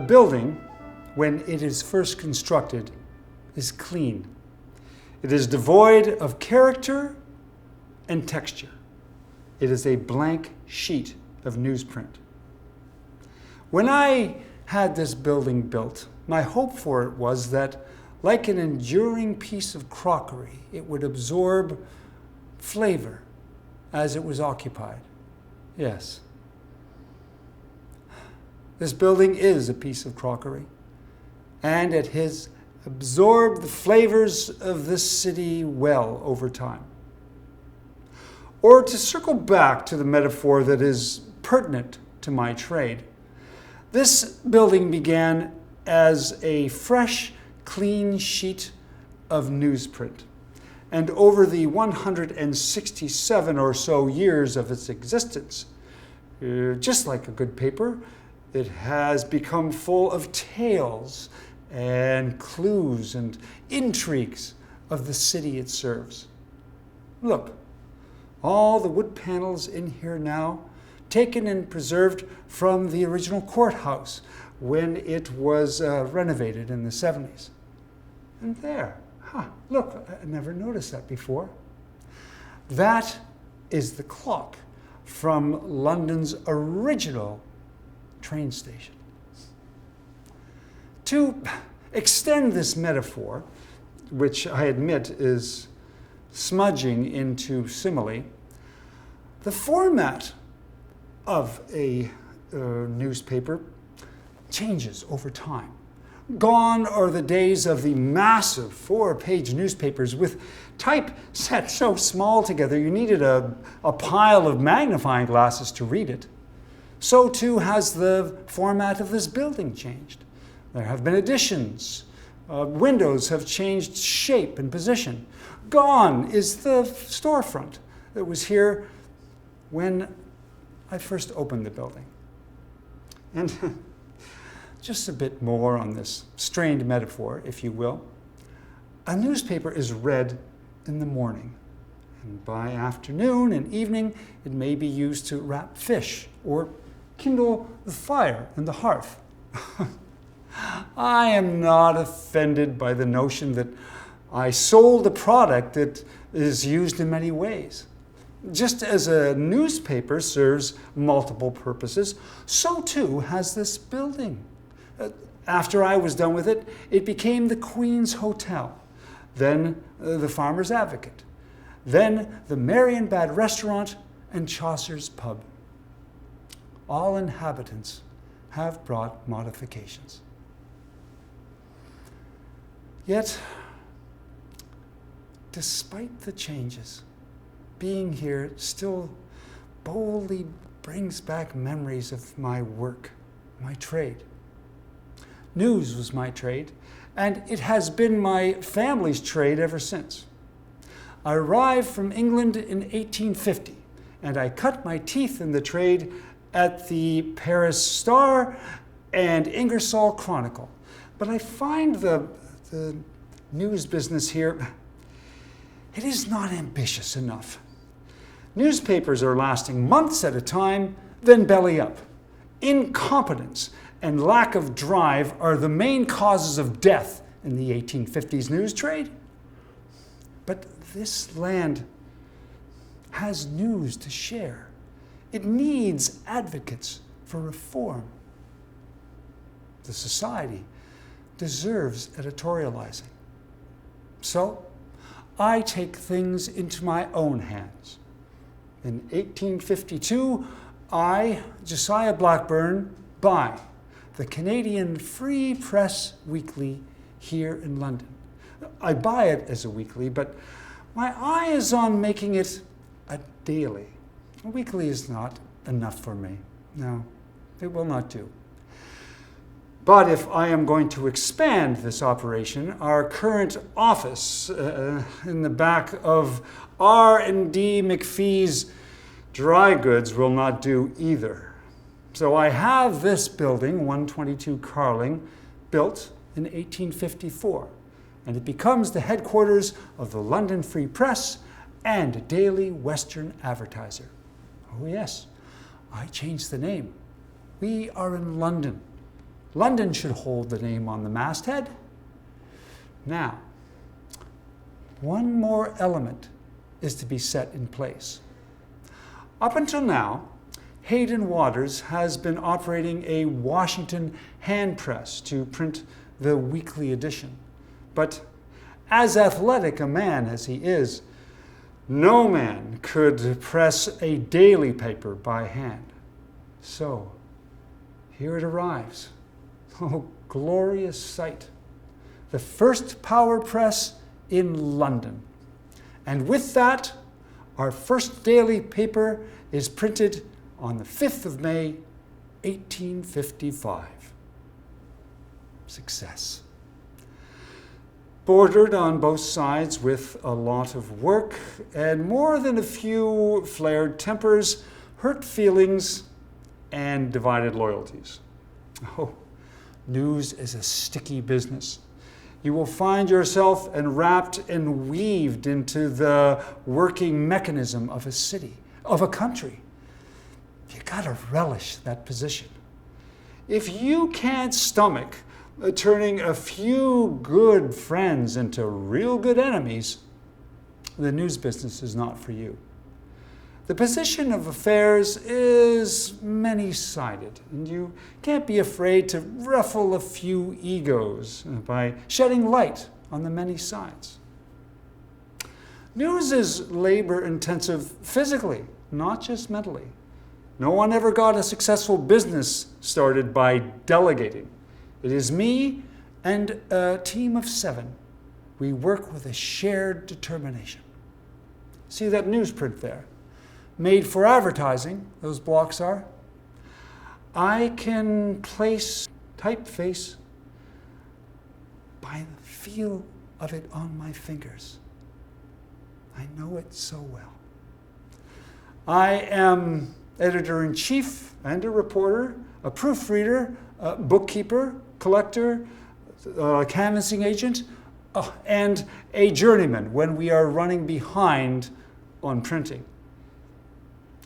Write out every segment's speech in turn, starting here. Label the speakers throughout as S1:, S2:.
S1: building, when it is first constructed, is clean. It is devoid of character and texture. It is a blank sheet of newsprint. When I had this building built, my hope for it was that, like an enduring piece of crockery, it would absorb flavor as it was occupied. Yes. This building is a piece of crockery, and it has absorbed the flavors of this city well over time. Or to circle back to the metaphor that is pertinent to my trade, this building began as a fresh, clean sheet of newsprint. And over the 167 or so years of its existence, just like a good paper, it has become full of tales and clues and intrigues of the city it serves. Look, all the wood panels in here now, taken and preserved from the original courthouse when it was renovated in the 70s. And there, look, I never noticed that before. That is the clock from London's original train station. To extend this metaphor, which I admit is smudging into simile, the format of a newspaper changes over time. Gone are the days of the massive 4-page newspapers with type set so small together you needed a pile of magnifying glasses to read it. So too has the format of this building changed. There have been additions. Windows have changed shape and position. Gone is the storefront that was here when I first opened the building. And just a bit more on this strained metaphor, if you will. A newspaper is read in the morning, and by afternoon and evening, it may be used to wrap fish or kindle the fire in the hearth. I am not offended by the notion that I sold a product that is used in many ways. Just as a newspaper serves multiple purposes, so too has this building. After I was done with it, it became the Queen's Hotel, then the Farmer's Advocate, then the Marienbad Restaurant and Chaucer's Pub. All inhabitants have brought modifications. Yet, despite the changes, being here still boldly brings back memories of my work, my trade. News was my trade, and it has been my family's trade ever since. I arrived from England in 1850, and I cut my teeth in the trade at the Paris Star and Ingersoll Chronicle. But I find the news business here, it is not ambitious enough. Newspapers are lasting months at a time, then belly up. Incompetence and lack of drive are the main causes of death in the 1850s news trade. But this land has news to share. It needs advocates for reform. The society deserves editorializing. So, I take things into my own hands. In 1852, I, Josiah Blackburn, buy the Canadian Free Press Weekly here in London. I buy it as a weekly, but my eye is on making it a daily. A weekly is not enough for me. No, it will not do. But if I am going to expand this operation, our current office in the back of R&D McPhee's dry goods will not do either. So I have this building, 122 Carling, built in 1854, and it becomes the headquarters of the London Free Press and Daily Western Advertiser. Oh yes, I changed the name. We are in London. London should hold the name on the masthead. Now, one more element is to be set in place. Up until now, Hayden Waters has been operating a Washington hand press to print the weekly edition. But as athletic a man as he is, no man could press a daily paper by hand. So, here it arrives. Oh, glorious sight. The first power press in London. And with that, our first daily paper is printed on the 5th of May, 1855. Success. Bordered on both sides with a lot of work and more than a few flared tempers, hurt feelings, and divided loyalties. Oh, news is a sticky business. You will find yourself enwrapped and weaved into the working mechanism of a city, of a country. You gotta relish that position. If you can't stomach turning a few good friends into real good enemies, the news business is not for you. The position of affairs is many-sided, and you can't be afraid to ruffle a few egos by shedding light on the many sides. News is labor-intensive physically, not just mentally. No one ever got a successful business started by delegating. It is me and a team of 7. We work with a shared determination. See that newsprint there? Made for advertising, those blocks are. I can place typeface by the feel of it on my fingers. I know it so well. I am editor-in-chief and a reporter, a proofreader, a bookkeeper, collector, a canvassing agent, and a journeyman when we are running behind on printing.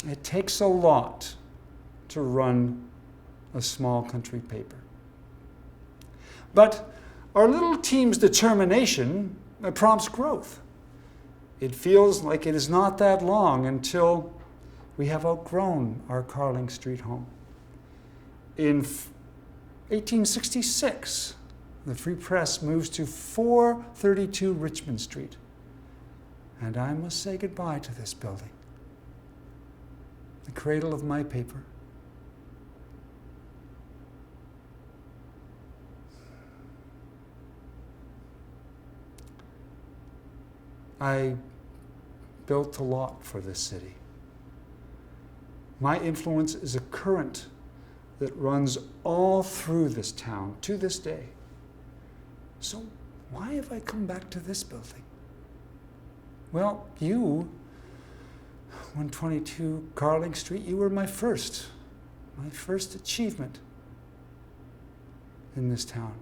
S1: It takes a lot to run a small country paper. But our little team's determination prompts growth. It feels like it is not that long until we have outgrown our Carling Street home. In 1866, the Free Press moves to 432 Richmond Street. And I must say goodbye to this building, the cradle of my paper. I built a lot for this city. My influence is a current that runs all through this town to this day. So why have I come back to this building? Well, you, 122 Carling Street, you were my first achievement in this town.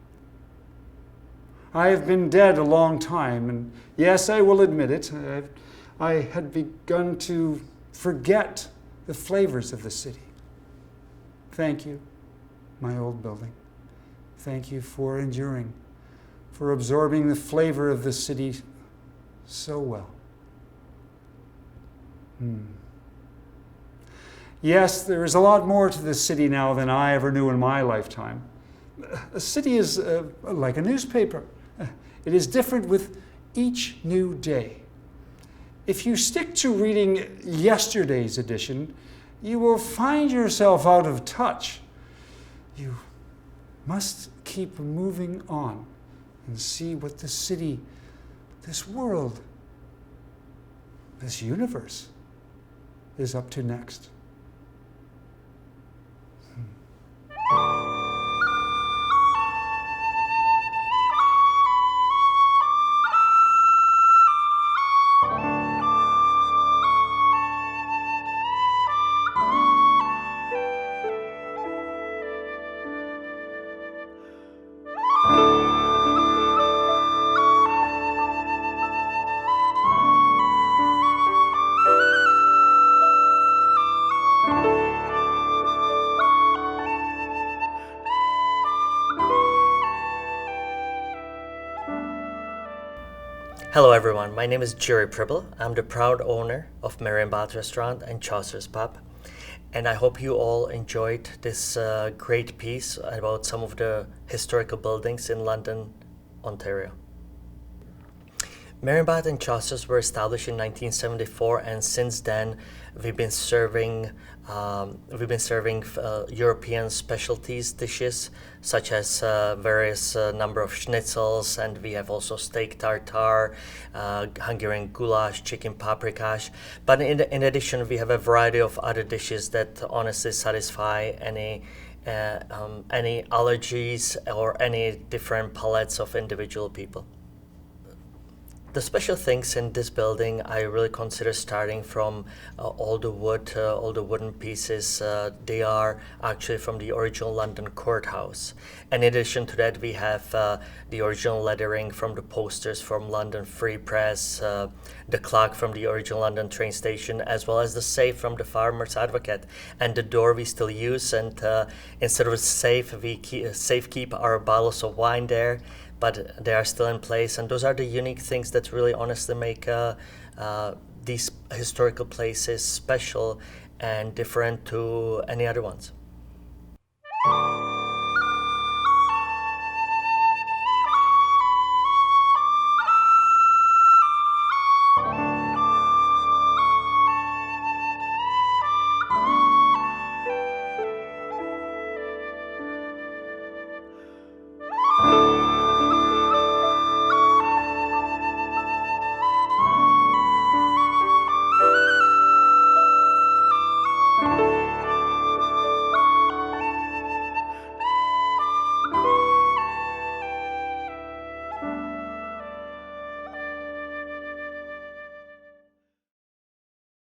S1: I have been dead a long time, and yes, I will admit it, I had begun to forget the flavors of the city. Thank you, my old building. Thank you for enduring, for absorbing the flavor of the city so well. Yes, there is a lot more to this city now than I ever knew in my lifetime. A city is like a newspaper. It is different with each new day. If you stick to reading yesterday's edition, you will find yourself out of touch. You must keep moving on and see what this city, this world, this universe is up to next.
S2: Hello everyone, my name is Pribil. I'm the proud owner of Marienbad restaurant and Chaucer's pub. And I hope you all enjoyed this great piece about some of the historical buildings in London, Ontario. Marienbad and Chaucer's were established in 1974, and since then we've been serving European specialties dishes such as various number of schnitzels, and we have also steak tartare, Hungarian goulash, chicken paprikash. But in addition, we have a variety of other dishes that honestly satisfy any allergies or any different palates of individual people. The special things in this building, I really consider starting from all the wooden pieces. They are actually from the original London courthouse. And in addition to that, we have the original lettering from the posters from London Free Press, the clock from the original London train station, as well as the safe from the Farmer's Advocate. And the door we still use, and instead of a safe, we keep our bottles of wine there, but they are still in place. And those are the unique things that really honestly make these historical places special and different to any other ones.